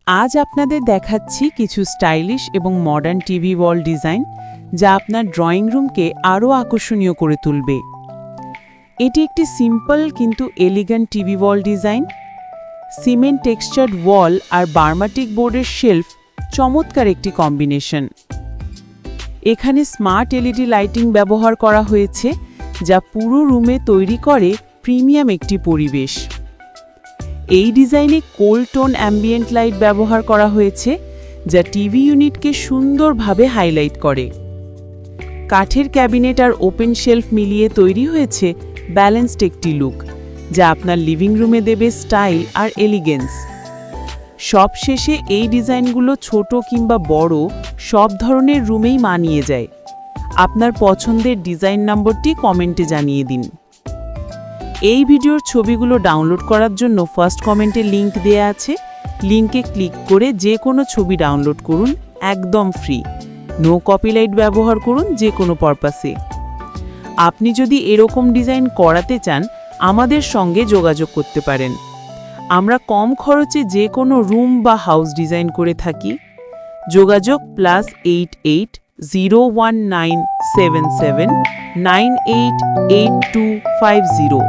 আজ আপনাদের দেখাচ্ছি কিছু স্টাইলিশ এবং মডার্ন টিভি ওয়াল ডিজাইন যা আপনার ড্রয়িং রুমকে আরও আকর্ষণীয় করে তুলবে। এটি একটি সিম্পল কিন্তু elegant TV wall design. Cement textured wall আর বার্মাটিক বোর্ডের শেলফ চমৎকার একটি কম্বিনেশন। এখানে স্মার্ট এলইডি লাইটিং ব্যবহার করা হয়েছে যা পুরো রুমে তৈরি করে প্রিমিয়াম একটি পরিবেশ। এই ডিজাইনে কোল্ড টোন অ্যাম্বিয়েন্ট লাইট ব্যবহার করা হয়েছে যা টিভি ইউনিটকে সুন্দরভাবে হাইলাইট করে। কাঠের ক্যাবিনেট আর ওপেন শেলফ মিলিয়ে তৈরি হয়েছে ব্যালেন্সড একটি লুক যা আপনার লিভিং রুমে দেবে স্টাইল আর এলিগেন্স। সবশেষে এই ডিজাইনগুলো ছোট কিংবা বড় সব ধরনের রুমেই মানিয়ে যায়। আপনার পছন্দের ডিজাইন নম্বরটি কমেন্টে জানিয়ে দিন। এই ভিডিওর ছবিগুলো ডাউনলোড করার জন্য ফার্স্ট কমেন্টে লিংক দেয়া আছে। লিংকে ক্লিক করে যে কোনো ছবি ডাউনলোড করুন, একদম ফ্রি। নো কপিরাইট ব্যবহার করুন যে কোনো পারপাসে। আপনি যদি এরকম ডিজাইন করাতে চান আমাদের সঙ্গে যোগাযোগ করতে পারেন। আমরা কম খরচে যে কোনো রুম বা হাউস ডিজাইন করে থাকি। যোগাযোগ +88019779888250।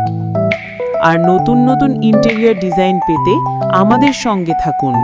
আর নতুন নতুন ইন্টেরিয়র ডিজাইন পেতে আমাদের সঙ্গে থাকুন।